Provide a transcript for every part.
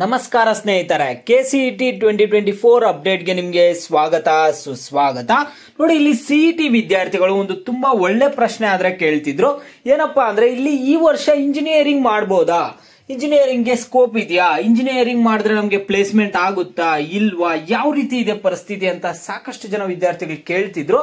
ನಮಸ್ಕಾರ ಸ್ನೇಹಿತರೆ, KCET 2024 ಅಪ್ಡೇಟ್ಗೆ ನಿಮಗೆ ಸ್ವಾಗತ ಸುಸ್ವಾಗತ. ನೋಡಿ, ಇಲ್ಲಿ ಸಿಇಟಿ ವಿದ್ಯಾರ್ಥಿಗಳು ಒಂದು ತುಂಬಾ ಒಳ್ಳೆ ಪ್ರಶ್ನೆ ಆದ್ರೆ ಕೇಳ್ತಿದ್ರು. ಏನಪ್ಪಾ ಅಂದ್ರೆ, ಇಲ್ಲಿ ಈ ವರ್ಷ ಇಂಜಿನಿಯರಿಂಗ್ ಮಾಡಬಹುದಾ, ಇಂಜಿನಿಯರಿಂಗ್ ಗೆ ಸ್ಕೋಪ್ ಇದೆಯಾ, ಇಂಜಿನಿಯರಿಂಗ್ ಮಾಡಿದ್ರೆ ನಮ್ಗೆ ಪ್ಲೇಸ್ಮೆಂಟ್ ಆಗುತ್ತಾ ಇಲ್ವಾ, ಯಾವ ರೀತಿ ಇದೆ ಪರಿಸ್ಥಿತಿ ಅಂತ ಸಾಕಷ್ಟು ಜನ ವಿದ್ಯಾರ್ಥಿಗಳು ಕೇಳ್ತಿದ್ರು.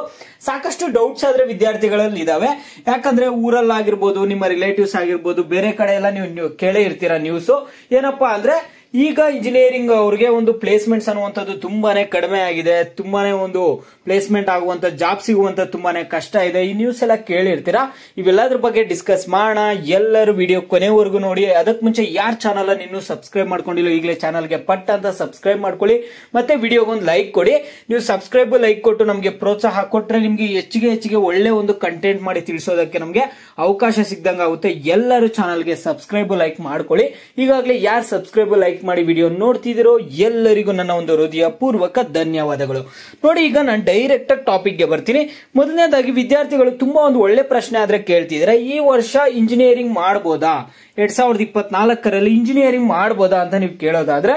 ಸಾಕಷ್ಟು ಡೌಟ್ಸ್ ಆದ್ರೆ ವಿದ್ಯಾರ್ಥಿಗಳಲ್ಲಿ ಇದಾವೆ. ಯಾಕಂದ್ರೆ ಊರಲ್ಲಾಗಿರ್ಬೋದು, ನಿಮ್ಮ ರಿಲೇಟಿವ್ಸ್ ಆಗಿರ್ಬೋದು, ಬೇರೆ ಕಡೆ ಎಲ್ಲ ನೀವು ಕೇಳೇ ಇರ್ತೀರಾ ನ್ಯೂಸ್. ಏನಪ್ಪಾ ಅಂದ್ರೆ, ಈಗ ಇಂಜಿನಿಯರಿಂಗ್ ಅವ್ರಿಗೆ ಒಂದು ಪ್ಲೇಸ್ಮೆಂಟ್ಸ್ ಅನ್ನುವಂಥದ್ದು ತುಂಬಾನೇ ಕಡಿಮೆ ಆಗಿದೆ. ತುಂಬಾನೇ ಒಂದು ಪ್ಲೇಸ್ಮೆಂಟ್ ಆಗುವಂತ ಜಾಬ್ ಸಿಗುವಂತ ತುಂಬಾನೇ ಕಷ್ಟ ಇದೆ. ಈ ನ್ಯೂಸ್ ಎಲ್ಲ ಕೇಳಿರ್ತೀರಾ. ಇವೆಲ್ಲದ್ರ ಬಗ್ಗೆ ಡಿಸ್ಕಸ್ ಮಾಡೋಣ. ಎಲ್ಲರೂ ವಿಡಿಯೋ ಕೊನೆವರೆಗೂ ನೋಡಿ. ಅದಕ್ಕೆ ಮುಂಚೆ ಯಾರ್ ಚಾನಲ್ ಇನ್ನೂ ಸಬ್ಸ್ಕ್ರೈಬ್ ಮಾಡ್ಕೊಂಡಿಲ್ಲ, ಈಗಲೇ ಚಾನಲ್ಗೆ ಪಟ್ ಅಂತ ಸಬ್ಸ್ಕ್ರೈಬ್ ಮಾಡ್ಕೊಳ್ಳಿ. ಮತ್ತೆ ವಿಡಿಯೋಗೊಂದು ಲೈಕ್ ಕೊಡಿ. ನೀವು ಸಬ್ಸ್ಕ್ರೈಬ್ ಲೈಕ್ ಕೊಟ್ಟು ನಮಗೆ ಪ್ರೋತ್ಸಾಹ ಕೊಟ್ರೆ ನಿಮ್ಗೆ ಹೆಚ್ಚಿಗೆ ಒಳ್ಳೆ ಒಂದು ಕಂಟೆಂಟ್ ಮಾಡಿ ತಿಳಿಸೋದಕ್ಕೆ ನಮ್ಗೆ ಅವಕಾಶ ಸಿಗ್ದಂಗ ಆಗುತ್ತೆ. ಎಲ್ಲರೂ ಚಾನಲ್ಗೆ ಸಬ್ಸ್ಕ್ರೈಬ್ ಲೈಕ್ ಮಾಡ್ಕೊಳ್ಳಿ. ಈಗಾಗಲೇ ಯಾರು ಸಬ್ಸ್ಕ್ರೈಬ್ ಲೈಕ್ ಮಾಡಿ ವಿಡಿಯೋ ನೋಡ್ತಿದಿರೋ ಎಲ್ಲರಿಗೂ ನನ್ನ ಒಂದು ಹೃದಯ ಪೂರ್ವಕ ಧನ್ಯವಾದಗಳು. ನೋಡಿ, ಈಗ ನಾನು ಡೈರೆಕ್ಟ್ ಟಾಪಿಕ್ ಗೆ ಬರ್ತೀನಿ. ಮೊದಲನೇದಾಗಿ ವಿದ್ಯಾರ್ಥಿಗಳು ತುಂಬಾ ಒಂದು ಒಳ್ಳೆ ಪ್ರಶ್ನೆ ಆದ್ರೆ ಕೇಳ್ತಿದ್ರೆ, ಈ ವರ್ಷ ಇಂಜಿನಿಯರಿಂಗ್ ಮಾಡಬಹುದಾ, 2024ರಲ್ಲಿ ಇಂಜಿನಿಯರಿಂಗ್ ಮಾಡಬಹುದಾ ಅಂತ ನೀವು ಕೇಳೋದಾದ್ರೆ,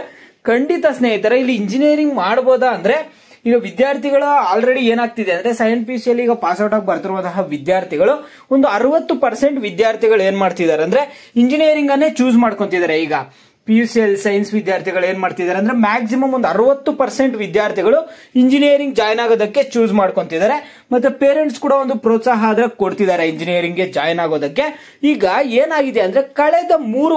ಖಂಡಿತ ಸ್ನೇಹಿತರೆ, ಇಲ್ಲಿ ಇಂಜಿನಿಯರಿಂಗ್ ಮಾಡಬಹುದಾ ಅಂದ್ರೆ, ಈಗ ವಿದ್ಯಾರ್ಥಿಗಳು ಆಲ್ರೆಡಿ ಏನಾಗ್ತಿದೆ ಅಂದ್ರೆ, ಸೆಕೆಂಡ್ PUC ಈಗ ಪಾಸ್ ಔಟ್ ಆಗಿ ಬರ್ತಿರುವಂತಹ ವಿದ್ಯಾರ್ಥಿಗಳು ಒಂದು 60% ವಿದ್ಯಾರ್ಥಿಗಳು ಏನ್ ಮಾಡ್ತಿದ್ದಾರೆ ಅಂದ್ರೆ, ಇಂಜಿನಿಯರಿಂಗ್ ಅನ್ನೇ ಚೂಸ್ ಮಾಡ್ಕೊಂತಿದ್ದಾರೆ. ಈಗ PUC ಸೈನ್ಸ್ ವಿದ್ಯಾರ್ಥಿಗಳು ಏನ್ ಮಾಡ್ತಿದ್ದಾರೆ ಅಂದ್ರೆ, ಮ್ಯಾಕ್ಸಿಮಮ್ ಒಂದು 60% ವಿದ್ಯಾರ್ಥಿಗಳು ಇಂಜಿನಿಯರಿಂಗ್ ಜಾಯ್ನ್ ಆಗೋದಕ್ಕೆ ಚೂಸ್ ಮಾಡ್ಕೊಂತಿದ್ದಾರೆ. ಮತ್ತೆ ಪೇರೆಂಟ್ಸ್ ಕೂಡ ಒಂದು ಪ್ರೋತ್ಸಾಹ ಆದ್ರೆ ಕೊಡ್ತಿದ್ದಾರೆ ಇಂಜಿನಿಯರಿಂಗ್ ಗೆ ಜಾಯ್ನ್ ಆಗೋದಕ್ಕೆ. ಈಗ ಏನಾಗಿದೆ ಅಂದ್ರೆ, ಕಳೆದ 3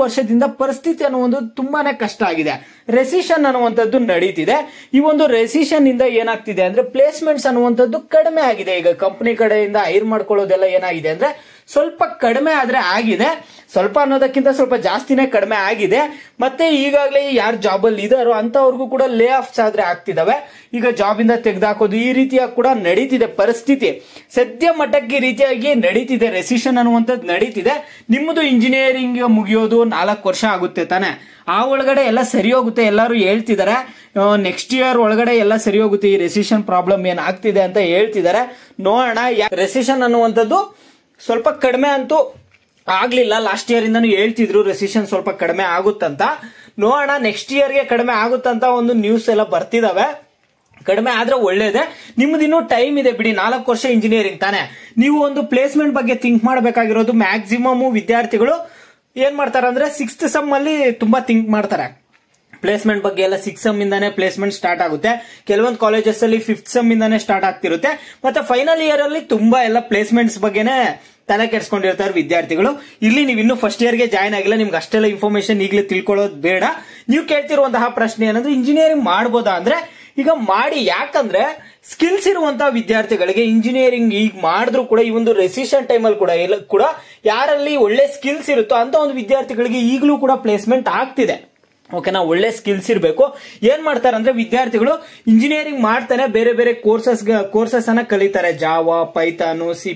ವರ್ಷದಿಂದ ಪರಿಸ್ಥಿತಿ ಅನ್ನುವುದು ತುಂಬಾನೇ ಕಷ್ಟ ಆಗಿದೆ. ರೆಸಿಷನ್ ಅನ್ನುವಂಥದ್ದು ನಡೀತಿದೆ. ಈ ಒಂದು ರೆಸಿಷನ್ ಇಂದ ಏನಾಗ್ತಿದೆ ಅಂದ್ರೆ, ಪ್ಲೇಸ್ಮೆಂಟ್ಸ್ ಅನ್ನುವಂಥದ್ದು ಕಡಿಮೆ ಆಗಿದೆ. ಈಗ ಕಂಪನಿ ಕಡೆಯಿಂದ ಹೈರ್ ಮಾಡ್ಕೊಳ್ಳೋದೆಲ್ಲ ಏನಾಗಿದೆ ಅಂದ್ರೆ, ಸ್ವಲ್ಪ ಕಡಿಮೆ ಆದ್ರೆ ಆಗಿದೆ. ಸ್ವಲ್ಪ ಅನ್ನೋದಕ್ಕಿಂತ ಸ್ವಲ್ಪ ಜಾಸ್ತಿನೇ ಕಡಿಮೆ ಆಗಿದೆ. ಮತ್ತೆ ಈಗಾಗಲೇ ಯಾರು ಜಾಬ್ ಅಲ್ಲಿ ಇದಾರೋ ಅಂತವ್ರಿಗೂ ಕೂಡ ಲೇ ಆಫ್ಸ್ ಆದ್ರೆ ಆಗ್ತಿದಾವೆ. ಈಗ ಜಾಬ್ ಇಂದ ತೆಗೆದಾಕೋದು ಈ ರೀತಿಯಾಗಿ ಕೂಡ ನಡೀತಿದೆ ಪರಿಸ್ಥಿತಿ. ಸದ್ಯ ಮಟ್ಟಕ್ಕೆ ರೀತಿಯಾಗಿ ನಡೀತಿದೆ. ರೆಸಿಷನ್ ಅನ್ನುವಂಥದ್ದು ನಡೀತಿದೆ. ನಿಮ್ಮದು ಇಂಜಿನಿಯರಿಂಗ್ ಮುಗಿಯೋದು 4 ವರ್ಷ ಆಗುತ್ತೆ ತಾನೆ. ಆ ಒಳಗಡೆ ಎಲ್ಲ ಸರಿ ಹೋಗುತ್ತೆ. ಎಲ್ಲರೂ ಹೇಳ್ತಿದ್ದಾರೆ ನೆಕ್ಸ್ಟ್ ಇಯರ್ ಒಳಗಡೆ ಎಲ್ಲ ಸರಿ ಹೋಗುತ್ತೆ, ಈ ರೆಸಿಷನ್ ಪ್ರಾಬ್ಲಮ್ ಏನ್ ಆಗ್ತಿದೆ ಅಂತ ಹೇಳ್ತಿದ್ದಾರೆ. ನೋಡೋಣ. ರೆಸಿಷನ್ ಅನ್ನುವಂಥದ್ದು ಸ್ವಲ್ಪ ಕಡಿಮೆ ಅಂತೂ ಆಗ್ಲಿಲ್ಲ. ಲಾಸ್ಟ್ ಇಯರ್ ಇಂದಾನು ಹೇಳ್ತಿದ್ರು ರೆಸಿಷನ್ ಸ್ವಲ್ಪ ಕಡಿಮೆ ಆಗುತ್ತಂತ. ನೋಡೋಣ, ನೆಕ್ಸ್ಟ್ ಇಯರ್ಗೆ ಕಡಿಮೆ ಆಗುತ್ತಂತ ಒಂದು ನ್ಯೂಸ್ ಎಲ್ಲ ಬರ್ತಿದಾವೆ. ಕಡಿಮೆ ಆದ್ರೆ ಒಳ್ಳೇದೆ. ನಿಮ್ದಿನ್ನೂ ಟೈಮ್ ಇದೆ ಬಿಡಿ. 4 ವರ್ಷ ಇಂಜಿನಿಯರಿಂಗ್ ತಾನೆ. ನೀವು ಒಂದು ಪ್ಲೇಸ್ಮೆಂಟ್ ಬಗ್ಗೆ ಥಿಂಕ್ ಮಾಡಬೇಕಾಗಿರೋದು, ಮ್ಯಾಕ್ಸಿಮಮ್ ವಿದ್ಯಾರ್ಥಿಗಳು ಏನ್ ಮಾಡ್ತಾರೆ ಅಂದ್ರೆ, 6th ಸೆಮ್ ಅಲ್ಲಿ ತುಂಬಾ ಥಿಂಕ್ ಮಾಡ್ತಾರೆ. ಪ್ಲೇಸ್ಮೆಂಟ್ ಬಗ್ಗೆ ಎಲ್ಲ 6th ಸೆಮ್ ಇಂದಾನೆ ಪ್ಲೇಸ್ಮೆಂಟ್ ಸ್ಟಾರ್ಟ್ ಆಗುತ್ತೆ. ಕೆಲವೊಂದು ಕಾಲೇಜಸ್ ಅಲ್ಲಿ 5th ಸೆಮ್ ಇಂದಾನೆ ಸ್ಟಾರ್ಟ್ ಆಗ್ತಿರುತ್ತೆ. ಮತ್ತೆ ಫೈನಲ್ ಇಯರ್ ಅಲ್ಲಿ ತುಂಬಾ ಎಲ್ಲ ಪ್ಲೇಸ್ಮೆಂಟ್ಸ್ ಬಗ್ಗೆನೆ ತಲೆ ಕೆಡ್ಸ್ಕೊಂಡಿರ್ತಾರೆ ವಿದ್ಯಾರ್ಥಿಗಳು. ಇಲ್ಲಿ ನೀವು ಇನ್ನು ಫಸ್ಟ್ ಇಯರ್ ಗೆ ಜಾಯ್ನ್ ಆಗಿಲ್ಲ, ನಿಮ್ಗೆ ಅಷ್ಟೆಲ್ಲ ಇನ್ಫಾರ್ಮೇಶನ್ ಈಗಲೇ ತಿಳ್ಕೊಳ್ಳೋದು ಬೇಡ. ನೀವು ಕೇಳ್ತಿರುವಂತಹ ಪ್ರಶ್ನೆ ಏನಂದ್ರೆ, ಇಂಜಿನಿಯರಿಂಗ್ ಮಾಡಬಹುದಾ ಅಂದ್ರೆ, ಈಗ ಮಾಡಿ. ಯಾಕಂದ್ರೆ ಸ್ಕಿಲ್ಸ್ ಇರುವಂತಹ ವಿದ್ಯಾರ್ಥಿಗಳಿಗೆ ಇಂಜಿನಿಯರಿಂಗ್ ಈಗ ಮಾಡಿದ್ರು ಕೂಡ, ಈ ಒಂದು ರೆಸಿಷನ್ ಟೈಮ್ ಅಲ್ಲಿ ಕೂಡ ಯಾರಲ್ಲಿ ಒಳ್ಳೆ ಸ್ಕಿಲ್ಸ್ ಇರುತ್ತೋ ಅಂತ ಒಂದು ವಿದ್ಯಾರ್ಥಿಗಳಿಗೆ ಈಗಲೂ ಕೂಡ ಪ್ಲೇಸ್ಮೆಂಟ್ ಆಗ್ತಿದೆ. ಓಕೆನಾ. ಒಳ್ಳೆ ಸ್ಕಿಲ್ಸ್ ಇರಬೇಕು. ಏನ್ ಮಾಡ್ತಾರೆ ಅಂದ್ರೆ, ವಿದ್ಯಾರ್ಥಿಗಳು ಇಂಜಿನಿಯರಿಂಗ್ ಮಾಡ್ತಾನೆ ಬೇರೆ ಬೇರೆ ಕೋರ್ಸಸ್ ಅನ್ನ ಕಲಿತಾರೆ. ಜಾವಾ, ಪೈಥಾನ್, C++,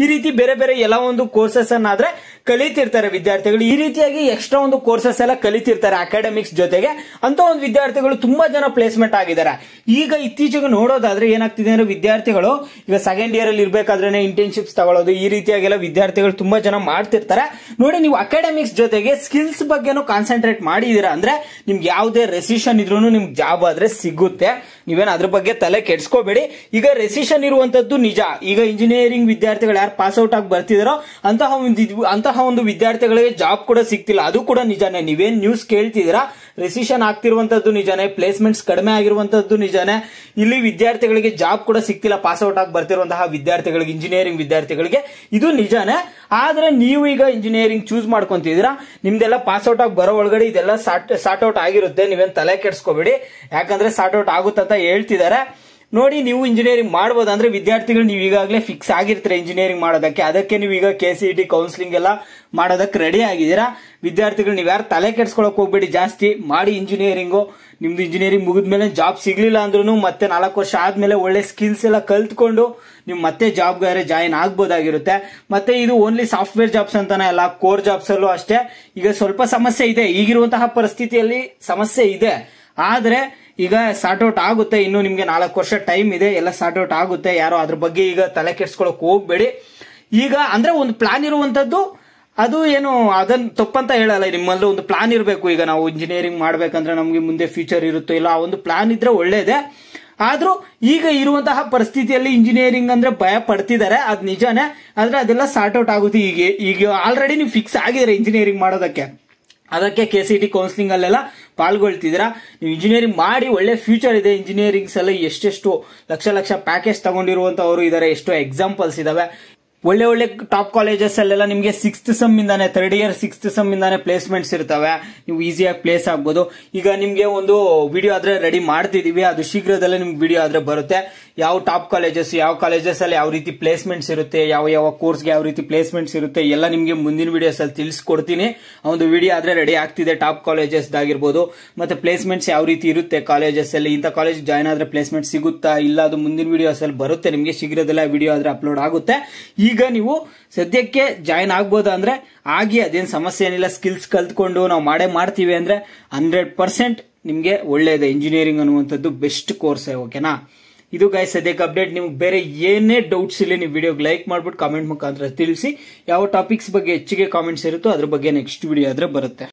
ಈ ರೀತಿ ಬೇರೆ ಬೇರೆ ಎಲ್ಲ ಒಂದು ಕೋರ್ಸಸ್ ಅನ್ನಾದ್ರೆ ಕಲಿತಿರ್ತಾರೆ ವಿದ್ಯಾರ್ಥಿಗಳು. ಈ ರೀತಿಯಾಗಿ ಎಕ್ಸ್ಟ್ರಾ ಒಂದು ಕೋರ್ಸಸ್ ಎಲ್ಲ ಕಲಿತಿರ್ತಾರೆ ಅಕಾಡೆಮಿಕ್ಸ್ ಜೊತೆಗೆ. ಅಂತ ಒಂದು ವಿದ್ಯಾರ್ಥಿಗಳು ತುಂಬಾ ಜನ ಪ್ಲೇಸ್ಮೆಂಟ್ ಆಗಿದ್ದಾರೆ. ಈಗ ಇತ್ತೀಚೆಗೆ ನೋಡೋದಾದ್ರೆ ಏನಾಗ್ತಿದೆ ಅಂದ್ರೆ, ವಿದ್ಯಾರ್ಥಿಗಳು ಈಗ ಸೆಕೆಂಡ್ ಇಯರ್ ಅಲ್ಲಿ ಇರ್ಬೇಕಾದ್ರೆ ಇಂಟರ್ನ್ಶಿಪ್ಸ್ ತಗೊಳ್ಳೋದು, ಈ ರೀತಿಯಾಗೆಲ್ಲ ವಿದ್ಯಾರ್ಥಿಗಳು ತುಂಬಾ ಜನ ಮಾಡ್ತಿರ್ತಾರೆ. ನೋಡಿ, ನೀವು ಅಕಾಡೆಮಿಕ್ಸ್ ಜೊತೆಗೆ ಸ್ಕಿಲ್ಸ್ ಬಗ್ಗೆನೂ ಕಾನ್ಸಂಟ್ರೇಟ್ ಮಾಡಿದೀರಾ ಅಂದ್ರೆ, ನಿಮ್ಗೆ ಯಾವುದೇ ರೆಸಿಷನ್ ಇದ್ರೂ ನಿಮ್ಗೆ ಜಾಬ್ ಆದ್ರೆ ಸಿಗುತ್ತೆ. ನೀವೇನು ಅದ್ರ ಬಗ್ಗೆ ತಲೆ ಕೆಡ್ಸ್ಕೋಬೇಡಿ. ಈಗ ರೆಸಿಷನ್ ಇರುವಂತದ್ದು ನಿಜ. ಈಗ ಇಂಜಿನಿಯರಿಂಗ್ ವಿದ್ಯಾರ್ಥಿಗಳು ಯಾರು ಪಾಸ್ ಔಟ್ ಆಗಿ ಬರ್ತಿದಾರೋ ಅಂತಹ ಒಂದು ವಿದ್ಯಾರ್ಥಿಗಳಿಗೆ ಜಾಬ್ ಕೂಡ ಸಿಗ್ತಿಲ್ಲ. ಅದು ಕೂಡ ನಿಜಾನೇ. ನೀವೇನ್ ನ್ಯೂಸ್ ಕೇಳ್ತಿದ್ದೀರಾ, ರೆಸಿಷನ್ ಆಗ್ತಿರುವಂತದ್ದು ನಿಜಾನೇ, ಪ್ಲೇಸ್ಮೆಂಟ್ಸ್ ಕಡಿಮೆ ಆಗಿರುವಂತದ್ದು ನಿಜಾನೇ. ಇಲ್ಲಿ ವಿದ್ಯಾರ್ಥಿಗಳಿಗೆ ಜಾಬ್ ಕೂಡ ಸಿಗ್ತಿಲ್ಲ, ಪಾಸ್ ಔಟ್ ಆಗಿ ಬರ್ತಿರುವಂತಹ ವಿದ್ಯಾರ್ಥಿಗಳಿಗೆ, ಇಂಜಿನಿಯರಿಂಗ್ ವಿದ್ಯಾರ್ಥಿಗಳಿಗೆ ಇದು ನಿಜಾನೇ. ಆದ್ರೆ ನೀವು ಈಗ ಇಂಜಿನಿಯರಿಂಗ್ ಚೂಸ್ ಮಾಡ್ಕೊಂತಿದ್ದೀರಾ, ನಿಮ್ದೆಲ್ಲ ಪಾಸ್ ಔಟ್ ಆಗಿ ಬರೋ ಒಳಗಡೆ ಇದೆಲ್ಲ ಸಾರ್ಟ್ ಔಟ್ ಆಗಿರುತ್ತೆ. ನೀವೇನ್ ತಲೆ ಕೆಡ್ಸ್ಕೋಬೇಡಿ. ಯಾಕಂದ್ರೆ ಸಾರ್ಟ್ ಔಟ್ ಆಗುತ್ತಂತ ಹೇಳ್ತಿದ್ದಾರೆ. ನೋಡಿ, ನೀವು ಇಂಜಿನಿಯರಿಂಗ್ ಮಾಡಬಹುದಂದ್ರೆ ವಿದ್ಯಾರ್ಥಿಗಳು ನೀವು ಈಗಾಗಲೇ ಫಿಕ್ಸ್ ಆಗಿರ್ತೀರ ಇಂಜಿನಿಯರಿಂಗ್ ಮಾಡೋದಕ್ಕೆ. ಅದಕ್ಕೆ ನೀವು ಈಗ KCET ಕೌನ್ಸಿಲಿಂಗ್ ಎಲ್ಲ ಮಾಡೋದಕ್ಕೆ ರೆಡಿ ಆಗಿದ್ದೀರಾ. ವಿದ್ಯಾರ್ಥಿಗಳು ನೀವು ಯಾರು ತಲೆ ಕೆಡ್ಸ್ಕೊಳಕ್ ಹೋಗ್ಬೇಡಿ, ಜಾಸ್ತಿ ಮಾಡಿ ಇಂಜಿನಿಯರಿಂಗು. ನಿಮ್ದು ಇಂಜಿನಿಯರಿಂಗ್ ಮುಗಿದ್ಮೇಲೆ ಜಾಬ್ ಸಿಗ್ಲಿಲ್ಲ ಅಂದ್ರೂ ಮತ್ತೆ 4 ವರ್ಷ ಆದ್ಮೇಲೆ ಒಳ್ಳೆ ಸ್ಕಿಲ್ಸ್ ಎಲ್ಲ ಕಲ್ತ್ಕೊಂಡು ನೀವು ಮತ್ತೆ ಜಾಬ್ಗಾರೆ ಜಾಯಿನ್ ಆಗ್ಬೋದಾಗಿರುತ್ತೆ. ಮತ್ತೆ ಇದು ಓನ್ಲಿ ಸಾಫ್ಟ್ವೇರ್ ಜಾಬ್ಸ್ ಅಂತಾನೆ ಅಲ್ಲ, ಕೋರ್ ಜಾಬ್ಸ್ ಅಲ್ಲೂ ಅಷ್ಟೇ ಈಗ ಸ್ವಲ್ಪ ಸಮಸ್ಯೆ ಇದೆ. ಈಗಿರುವಂತಹ ಪರಿಸ್ಥಿತಿಯಲ್ಲಿ ಸಮಸ್ಯೆ ಇದೆ. ಆದ್ರೆ ಈಗ ಸಾರ್ಟ್ ಔಟ್ ಆಗುತ್ತೆ. ಇನ್ನು ನಿಮ್ಗೆ 4 ವರ್ಷ ಟೈಮ್ ಇದೆ, ಎಲ್ಲ ಸಾರ್ಟ್ ಔಟ್ ಆಗುತ್ತೆ. ಯಾರೋ ಅದ್ರ ಬಗ್ಗೆ ಈಗ ತಲೆ ಕೆಡ್ಸ್ಕೊಳಕ್ ಹೋಗ್ಬೇಡಿ. ಈಗ ಅಂದ್ರೆ ಒಂದು ಪ್ಲಾನ್ ಇರುವಂತದ್ದು ಅದು ಏನು ಅದನ್ನ ತಪ್ಪಂತ ಹೇಳಲ್ಲ, ನಿಮ್ಮಲ್ಲೂ ಒಂದು ಪ್ಲಾನ್ ಇರಬೇಕು. ಈಗ ನಾವು ಇಂಜಿನಿಯರಿಂಗ್ ಮಾಡ್ಬೇಕಂದ್ರೆ ನಮ್ಗೆ ಮುಂದೆ ಫ್ಯೂಚರ್ ಇರುತ್ತೋ ಇಲ್ಲ, ಆ ಒಂದು ಪ್ಲಾನ್ ಇದ್ರೆ ಒಳ್ಳೇದೇ. ಆದ್ರೂ ಈಗ ಇರುವಂತಹ ಪರಿಸ್ಥಿತಿಯಲ್ಲಿ ಇಂಜಿನಿಯರಿಂಗ್ ಅಂದ್ರೆ ಭಯ ಪಡ್ತಿದ್ದಾರೆ, ಅದ್ ನಿಜಾನೇ. ಆದ್ರೆ ಅದೆಲ್ಲ ಸಾರ್ಟ್ ಔಟ್ ಆಗುತ್ತೆ. ಈಗ ಆಲ್ರೆಡಿ ನೀವು ಫಿಕ್ಸ್ ಆಗಿದ್ರೆ ಇಂಜಿನಿಯರಿಂಗ್ ಮಾಡೋದಕ್ಕೆ, ಅದಕ್ಕೆ KCET ಕೌನ್ಸಿಲಿಂಗ್ ಅಲ್ಲೆಲ್ಲ ಪಾಲ್ಗೊಳ್ತಿದ್ದೀರಾ. ನೀವು ಇಂಜಿನಿಯರಿಂಗ್ ಮಾಡಿ ಒಳ್ಳೆ ಫ್ಯೂಚರ್ ಇದೆ. ಇಂಜಿನಿಯರಿಂಗ್ಸ್ ಎಲ್ಲ ಎಷ್ಟೆಷ್ಟು ಲಕ್ಷ ಪ್ಯಾಕೇಜ್ ತಗೊಂಡಿರುವಂತವರು ಇದಾರೆ, ಎಷ್ಟೋ ಎಕ್ಸಾಂಪಲ್ಸ್ ಇದಾವೆ. ಒಳ್ಳೆ ಒಳ್ಳೆ ಟಾಪ್ ಕಾಲೇಜಸ್ ಅಲ್ಲೆಲ್ಲ ನಿಮಗೆ 6th ಸೆಮ್ ಇಂದಾನೆ, 3rd ಇಯರ್ 6th ಸೆಮ್ ಇಂದಾನೆ ಪ್ಲೇಸ್ಮೆಂಟ್ಸ್ ಇರ್ತವೆ. ನೀವು ಈಸಿಯಾಗಿ ಪ್ಲೇಸ್ ಆಗ್ಬೋದು. ಈಗ ನಿಮ್ಗೆ ಒಂದು ವಿಡಿಯೋ ಆದ್ರೆ ರೆಡಿ ಮಾಡ್ತಿದೀವಿ, ಅದು ಶೀಘ್ರದಲ್ಲೇ ನಿಮ್ಗೆ ವಿಡಿಯೋ ಆದ್ರೆ ಬರುತ್ತೆ. ಯಾವ ಟಾಪ್ ಕಾಲೇಜಸ್, ಯಾವ ಕಾಲೇಜಸ್ ಅಲ್ಲಿ ಯಾವ ರೀತಿ ಪ್ಲೇಸ್ಮೆಂಟ್ಸ್ ಇರುತ್ತೆ, ಯಾವ ಕೋರ್ಸ್ಗೆ ಯಾವ ರೀತಿ ಪ್ಲೇಸ್ಮೆಂಟ್ಸ್ ಇರುತ್ತೆ ಎಲ್ಲ ನಿಮ್ಗೆ ಮುಂದಿನ ವಿಡಿಯೋಸ್ ಅಲ್ಲಿ ತಿಳಿಸ್ಕೊಡ್ತೀನಿ. ಆ ಒಂದು ವಿಡಿಯೋ ಆದ್ರೆ ರೆಡಿ ಆಗ್ತಿದೆ. ಟಾಪ್ ಕಾಲೇಜಸ್ ಆಗಿರ್ಬೋದು, ಮತ್ತೆ ಪ್ಲೇಸ್ಮೆಂಟ್ಸ್ ಯಾವ ರೀತಿ ಇರುತ್ತೆ ಕಾಲೇಜಸ್ ಅಲ್ಲಿ, ಇಂಥ ಕಾಲೇಜ್ ಜಾಯ್ನ್ ಆದ್ರೆ ಪ್ಲೇಸ್ಮೆಂಟ್ ಸಿಗುತ್ತಾ ಇಲ್ಲ, ಅದು ಮುಂದಿನ ವಿಡಿಯೋಸ್ ಅಲ್ಲಿ ಬರುತ್ತೆ ನಿಮ್ಗೆ. ಶೀಘ್ರದಲ್ಲೇ ವಿಡಿಯೋ ಆದ್ರೆ ಅಪ್ಲೋಡ್ ಆಗುತ್ತೆ. ಈಗ ನೀವು ಸದ್ಯಕ್ಕೆ ಜಾಯ್ನ್ ಆಗ್ಬೋದು ಅಂದ್ರೆ ಆಗಿ, ಅದೇನು ಸಮಸ್ಯೆ ಏನಿಲ್ಲ. ಸ್ಕಿಲ್ಸ್ ಕಲ್ತ್ಕೊಂಡು ನಾವು ಮಾಡ್ತೀವಿ ಅಂದ್ರೆ 100% ನಿಮ್ಗೆ ಒಳ್ಳೇದೇ. ಇಂಜಿನಿಯರಿಂಗ್ ಅನ್ನುವಂಥದ್ದು ಬೆಸ್ಟ್ ಕೋರ್ಸ್, ಓಕೆನಾ? ಇದು ಗೈಸ್ ಸದ್ಯಕ್ಕೆ ಅಪ್ಡೇಟ್. ನಿಮ್ಗೆ ಬೇರೆ ಏನೇ ಡೌಟ್ಸ್ ಇಲ್ಲ, ನೀವು ವಿಡಿಯೋಗೆ ಲೈಕ್ ಮಾಡ್ಬಿಟ್ಟು ಕಾಮೆಂಟ್ ಮುಖಾಂತರ ತಿಳಿಸಿ. ಯಾವ ಟಾಪಿಕ್ಸ್ ಬಗ್ಗೆ ಹೆಚ್ಚಿಗೆ ಕಾಮೆಂಟ್ಸ್ ಇರುತ್ತೋ ಅದ್ರ ಬಗ್ಗೆ ನೆಕ್ಸ್ಟ್ ವಿಡಿಯೋ ಆದ್ರೆ ಬರುತ್ತೆ.